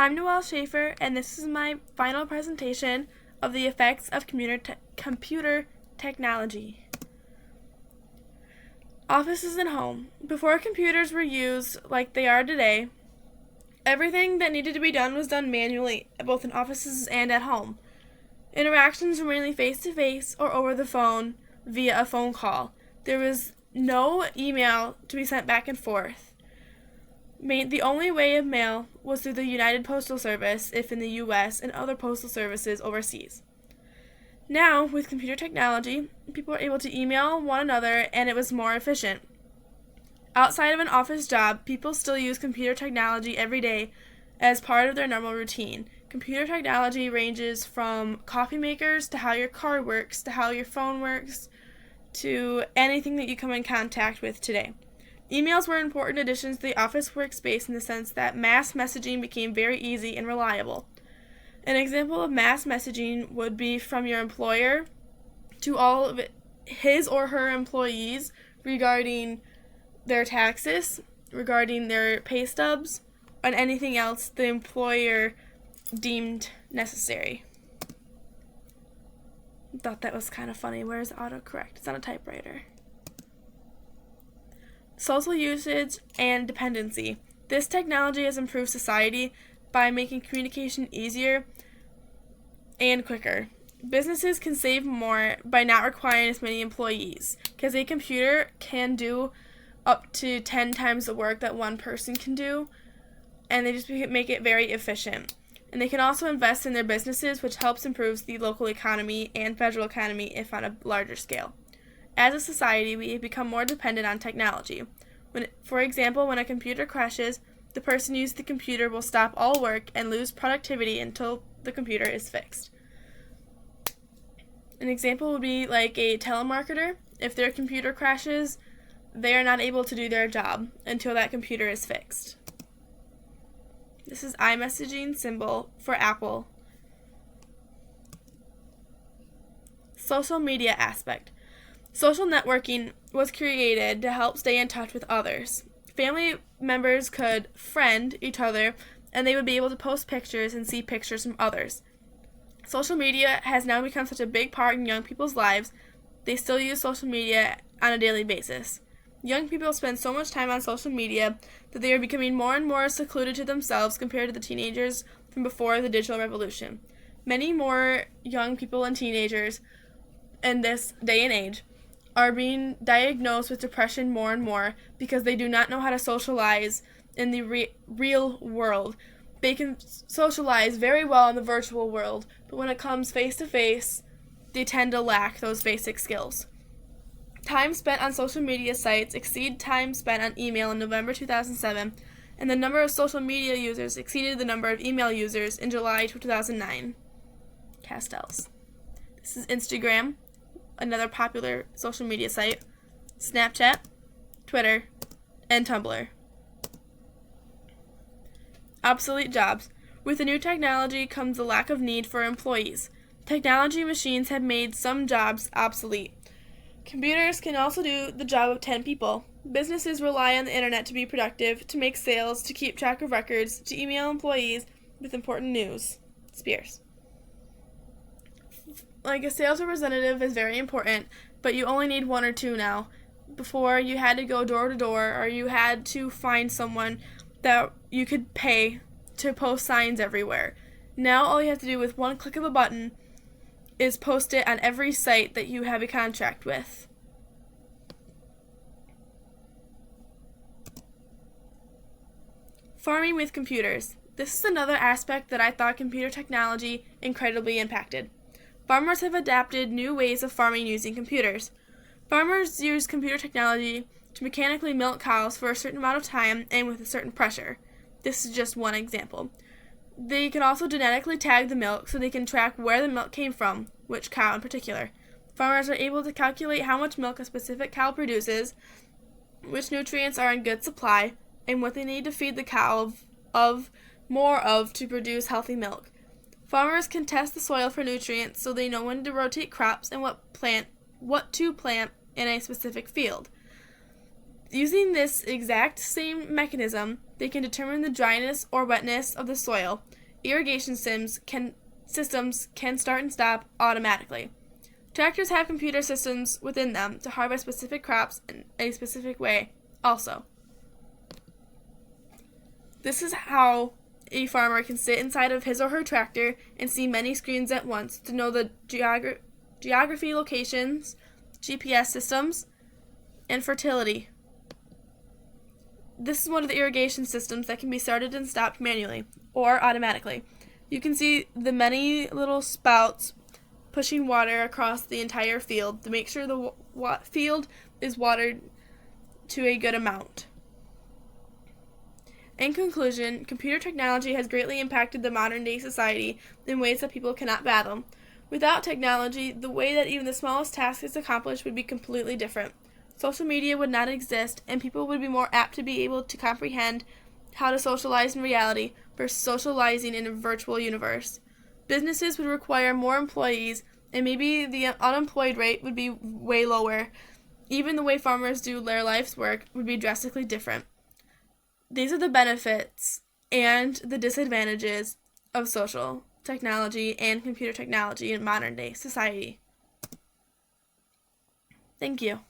I'm Noelle Schaefer, and this is my final presentation of the effects of computer technology. Offices and home. Before computers were used like they are today, everything that needed to be done was done manually, both in offices and at home. Interactions were mainly face-to-face or over the phone via a phone call. There was no email to be sent back and forth. The only way of mail was through the United Postal Service, if in the U.S., and other postal services overseas. Now, with computer technology, people are able to email one another, and it was more efficient. Outside of an office job, people still use computer technology every day as part of their normal routine. Computer technology ranges from coffee makers to how your car works, to how your phone works, to anything that you come in contact with today. Emails were important additions to the office workspace in the sense that mass messaging became very easy and reliable. An example of mass messaging would be from your employer to all of his or her employees regarding their taxes, regarding their pay stubs, and anything else the employer deemed necessary. I thought that was kind of funny. Where's autocorrect? It's on a typewriter. Social usage and dependency. This technology has improved society by making communication easier and quicker. Businesses can save more by not requiring as many employees, because a computer can do up to 10 times the work that one person can do, and they just make it very efficient. And they can also invest in their businesses, which helps improve the local economy and federal economy if on a larger scale. As a society, we have become more dependent on technology. For example, when a computer crashes, the person using the computer will stop all work and lose productivity until the computer is fixed. An example would be like a telemarketer. If their computer crashes, they are not able to do their job until that computer is fixed. This is iMessaging symbol for Apple. Social media aspect. Social networking was created to help stay in touch with others. Family members could friend each other, and they would be able to post pictures and see pictures from others. Social media has now become such a big part in young people's lives, they still use social media on a daily basis. Young people spend so much time on social media that they are becoming more and more secluded to themselves compared to the teenagers from before the digital revolution. Many more young people and teenagers in this day and age are being diagnosed with depression more and more because they do not know how to socialize in the real world. They can socialize very well in the virtual world, but when it comes face-to-face, they tend to lack those basic skills. Time spent on social media sites exceed time spent on email in November 2007, and the number of social media users exceeded the number of email users in July 2009. Castells. This is Instagram, another popular social media site, Snapchat, Twitter, and Tumblr. Obsolete jobs. With the new technology comes the lack of need for employees. Technology machines have made some jobs obsolete. Computers can also do the job of 10 people. Businesses rely on the internet to be productive, to make sales, to keep track of records, to email employees with important news. Spears. Like a sales representative is very important, but you only need one or two now. Before, you had to go door to door, or you had to find someone that you could pay to post signs everywhere. Now all you have to do with one click of a button is post it on every site that you have a contract with. Farming with computers. This is another aspect that I thought computer technology incredibly impacted. Farmers have adapted new ways of farming using computers. Farmers use computer technology to mechanically milk cows for a certain amount of time and with a certain pressure. This is just one example. They can also genetically tag the milk so they can track where the milk came from, which cow in particular. Farmers are able to calculate how much milk a specific cow produces, which nutrients are in good supply, and what they need to feed the cow more of to produce healthy milk. Farmers can test the soil for nutrients so they know when to rotate crops and what to plant in a specific field. Using this exact same mechanism, They can determine the dryness or wetness of the soil. Irrigation systems can start and stop automatically. Tractors have computer systems within them to harvest specific crops in a specific way also. This is how a farmer can sit inside of his or her tractor and see many screens at once to know the geography, locations, GPS systems, and fertility. This is one of the irrigation systems that can be started and stopped manually or automatically. You can see the many little spouts pushing water across the entire field to make sure the field is watered to a good amount. In conclusion, computer technology has greatly impacted the modern-day society in ways that people cannot fathom. Without technology, the way that even the smallest task is accomplished would be completely different. Social media would not exist, and people would be more apt to be able to comprehend how to socialize in reality versus socializing in a virtual universe. Businesses would require more employees, and maybe the unemployed rate would be way lower. Even the way farmers do their life's work would be drastically different. These are the benefits and the disadvantages of social technology and computer technology in modern-day society. Thank you.